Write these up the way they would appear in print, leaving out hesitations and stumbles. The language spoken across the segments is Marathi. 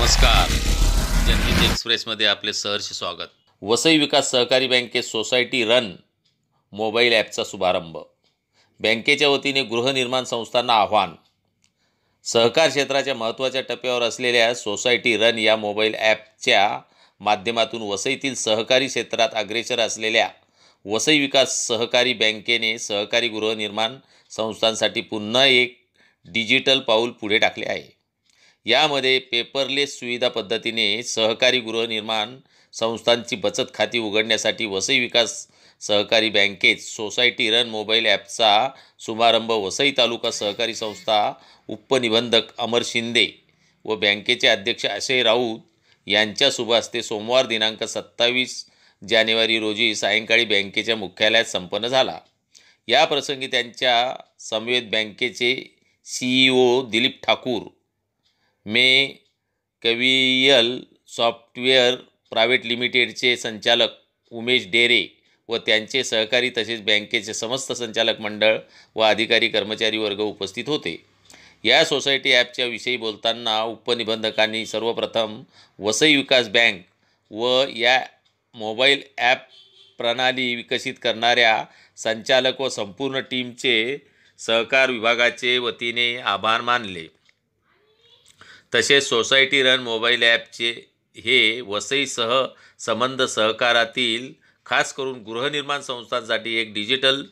नमस्कार. जनहित एक्सप्रेसमध्ये आपले सहर्ष स्वागत. वसई विकास सहकारी बँकेत सोसायटी रन मोबाईल ॲपचा शुभारंभ. बँकेच्या वतीने गृहनिर्माण संस्थांना आव्हान. सहकार क्षेत्राच्या महत्त्वाच्या टप्प्यावर असलेल्या सोसायटी रन या मोबाईल ॲपच्या माध्यमातून वसईतील सहकारी क्षेत्रात अग्रेसर असलेल्या वसई विकास सहकारी बँकेने सहकारी गृहनिर्माण संस्थांसाठी पुन्हा एक डिजिटल पाऊल पुढे टाकले आहे. यामध्ये पेपरलेस सुविधा पद्धतीने सहकारी गृहनिर्माण संस्थांची बचत खाती उघडण्यासाठी वसई विकास सहकारी बँकेत सोसायटी रन मोबाईल ॲपचा शुभारंभ वसई तालुका सहकारी संस्था उपनिबंधक अमर शिंदे व बँकेचे अध्यक्ष अक्षय राऊत यांच्या शुभ हस्ते सोमवार दिनांक 27 जानेवारी रोजी सायंकाळी बँकेच्या मुख्यालयात संपन्न झाला. या प्रसंगी त्यांच्या समवेत बँकेचे CEO दिलीप ठाकूर, कॅव्हियल सॉफ्टवेअर प्रायव्हेट लिमिटेडचे संचालक उमेश डेरे व त्यांचे सहकारी तसेच बँकेचे समस्त संचालक मंडळ व अधिकारी कर्मचारी वर्ग उपस्थित होते. या सोसायटी ॲपच्या विषयी बोलताना उपनिबंधकांनी सर्वप्रथम वसई विकास बँक व या मोबाईल ॲप प्रणाली विकसित करणाऱ्या संचालक व संपूर्ण टीमचे सहकार विभागाचे वतीने आभार मानले. तसेच सोसायटी रन मोबाईल ॲपचे हे वसईसह संबंध सहकारातील खास करून गृहनिर्माण संस्थांसाठी एक डिजिटल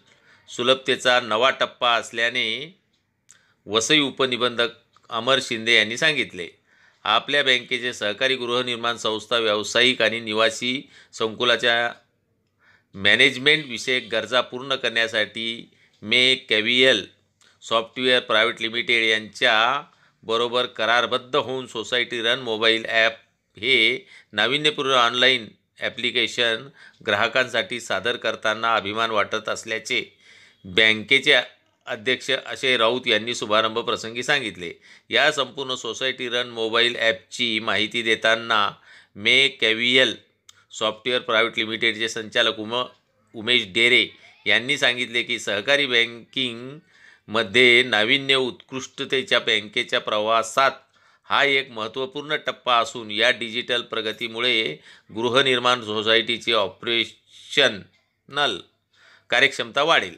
सुलभतेचा नवा टप्पा असल्याने वसई उपनिबंधक अमर शिंदे यांनी सांगितले. आपल्या बँकेचे सहकारी गृहनिर्माण संस्था व्यावसायिक आणि निवासी संकुलाच्या मॅनेजमेंट विषयक गरजा पूर्ण करण्यासाठी कॅव्हियल सॉफ्टवेअर प्रायव्हेट लिमिटेड यांच्या बरोबर करारबद्ध होऊन सोसायटी रन मोबाईल ॲप हे नाविन्यपूर्ण ऑनलाईन ॲप्लिकेशन ग्राहकांसाठी सादर करताना अभिमान वाटत असल्याचे बँकेचे अध्यक्ष अक्षय राऊत यांनी शुभारंभ प्रसंगी सांगितले. या संपूर्ण सोसायटी रन मोबाईल ॲपची माहिती देताना कॅव्हियल सॉफ्टवेअर प्रायव्हेट लिमिटेडचे संचालक उमेश डेरे यांनी सांगितले की सहकारी बँकिंगमध्ये नाविन्य उत्कृष्टतेच्या बँकेच्या प्रवासात हा एक महत्त्वपूर्ण टप्पा असून या डिजिटल प्रगतीमुळे गृहनिर्माण सोसायटीची ऑपरेशनल कार्यक्षमता वाढेल.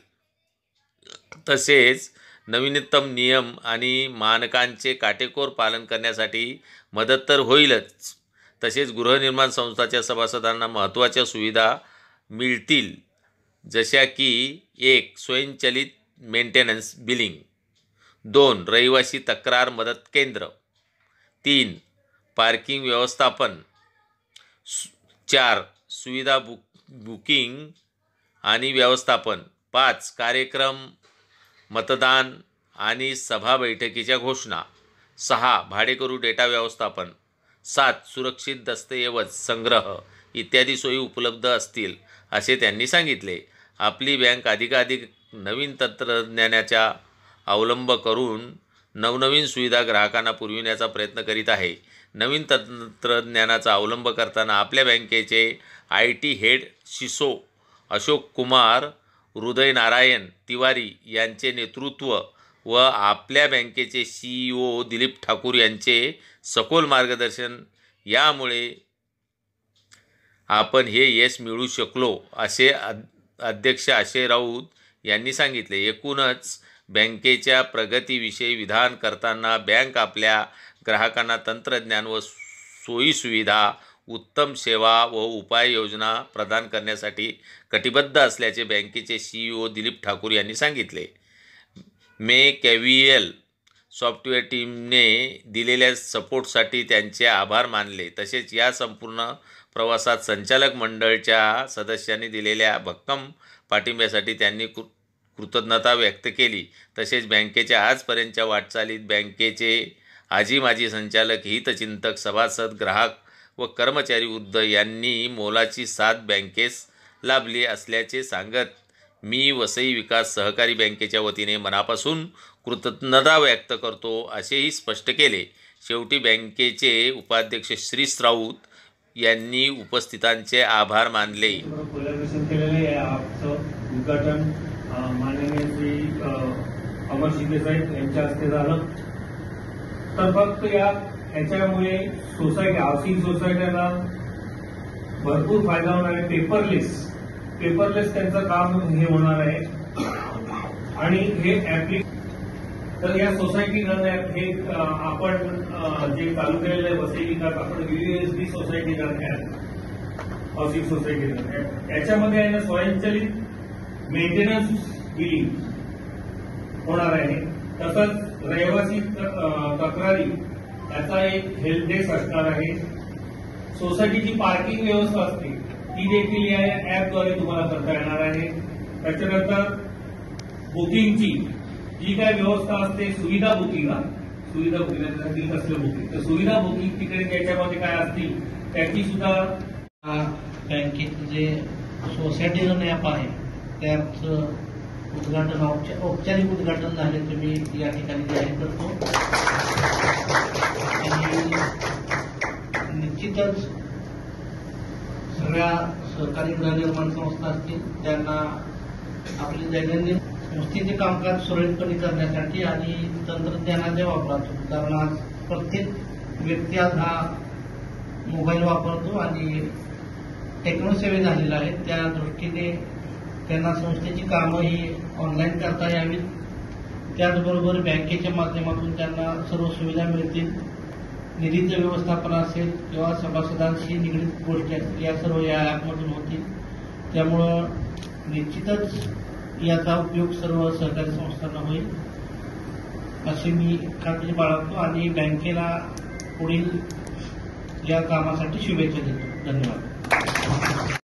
तसेच नवीनतम नियम आणि मानकांचे काटेकोर पालन करण्यासाठी मदत तर होईलच, तसेच गृहनिर्माण संस्थांच्या सभासदांना महत्त्वाच्या सुविधा मिळतील, जशा की 1. स्वयंचलित मेंटेनन्स बिलिंग, 2. रहिवासी तक्रार मदत केंद्र, 3. पार्किंग व्यवस्थापन, 4. सुविधा बुकिंग आणि व्यवस्थापन, 5. कार्यक्रम मतदान आणि सभा बैठकीच्या घोषणा, 6. भाडेकरू डेटा व्यवस्थापन, 7. सुरक्षित दस्तऐवज संग्रह इत्यादी सोयी उपलब्ध असतील असे त्यांनी सांगितले. आपली बँक अधिकाधिक नवीन तंत्रज्ञानाचा अवलंब करून नवनवीन सुविधा ग्राहकांना पुरविण्याचा प्रयत्न करीत आहे. नवीन तंत्रज्ञानाचा अवलंब करताना आपल्या बँकेचे IT हेड शिसो अशोक कुमार हृदयनारायण तिवारी यांचे नेतृत्व व आपल्या बँकेचे CEO दिलीप ठाकूर यांचे सखोल मार्गदर्शन यामुळे आपण हे यश मिळवू शकलो असे अध्यक्ष अक्षय राऊत यांनी सांगितले. एकूणच बँकेच्या प्रगतीविषयी विधान करताना बँक आपल्या ग्राहकांना तंत्रज्ञान व सोयीसुविधा, उत्तम सेवा व उपाययोजना प्रदान करण्यासाठी कटिबद्ध असल्याचे बँकेचे CEO दिलीप ठाकूर यांनी सांगितले. कॅव्हियल सॉफ्टवेअर टीमने दिलेल्या सपोर्टसाठी त्यांचे आभार मानले. तसेच या संपूर्ण प्रवासात संचालक मंडळाच्या सदस्यांनी दिलेल्या भक्कम पाठिंब्यासाठी त्यांनी कृतज्ञता व्यक्त केली. तसेच बँकेच्या आजपर्यंतच्या वाटचालीत बँकेचे आजी माजी संचालक, हितचिंतक, सभासद, ग्राहक व कर्मचारी वृद्ध यांनी मोलाची साथ बँकेस लाभली असल्याचे सांगत मी वसई विकास सहकारी बँकेच्या वतीने मनापासून कृतज्ञता व्यक्त करतो असेही स्पष्ट केले. शेवटी बँकेचे उपाध्यक्ष श्रीस राऊत यांनी उपस्थितांचे आभार मानले. उद्घाटन माननीय श्री अमर शिंदे साहेब यांच्या हस्ते झालं. तर फक्त या ह्याच्यामुळे सोसायटी हाऊसिंग सोसायट्यांना भरपूर फायदा होणार आहे. पेपरलेस त्यांचं काम हे होणार आहे. आणि हे तर या सोसायटीनं हे आपण जे चालू केलेलं आहे वसई विकास, आपण USD सोसायटी हाऊसिंग सोसायटी याच्यामध्ये आहे ना स्वयंचलित मेंटेनन्स बिलिंग होणार आहे. तसंच रहिवासी तक्रारी याचा एक हेल्प डेस्क असणार आहे. सोसायटीची पार्किंग व्यवस्था असते ती देखील या ऍपद्वारे तुम्हाला करता येणार आहे. त्याच्यानंतर बुकिंगची जी काय व्यवस्था असते, सुविधा बुकिंग त्यासाठी कसलं बुकिंग, तर सुविधा बुकिंग तिकडे त्याच्यामध्ये काय असतील त्याची सुद्धा बँकेचं जे सोसायटीचं ॲप आहे त्याचं उद्घाटन औपचारिक उद्घाटन झाल्याचं मी या ठिकाणी जाहीर करतो. आणि निश्चितच सगळ्या सहकारी गृहनिर्माण संस्था असतील त्यांना आपले दैनंदिन संस्थेचे कामकाज सुरळीतपणे करण्यासाठी आणि तंत्रज्ञानाच्या वापरातून, कारण आज प्रत्येक व्यक्ती आज हा मोबाईल वापरतो आणि टेक्नोसेवे झालेला आहे. त्या दृष्टीने त्यांना संस्थेची कामं ही ऑनलाईन करता यावीत. त्याचबरोबर बँकेच्या माध्यमातून त्यांना सर्व सुविधा मिळतील. निधीचं व्यवस्थापन असेल किंवा सभासदांशी निगडीत गोष्टी असतील या सर्व या ॲपमधून होतील. त्यामुळं निश्चितच याचा उपयोग सर्व सहकारी संस्थांना होईल अशी मी खात्री बाळगतो आणि बँकेला पुढील या कामासाठी शुभेच्छा देतो. धन्यवाद.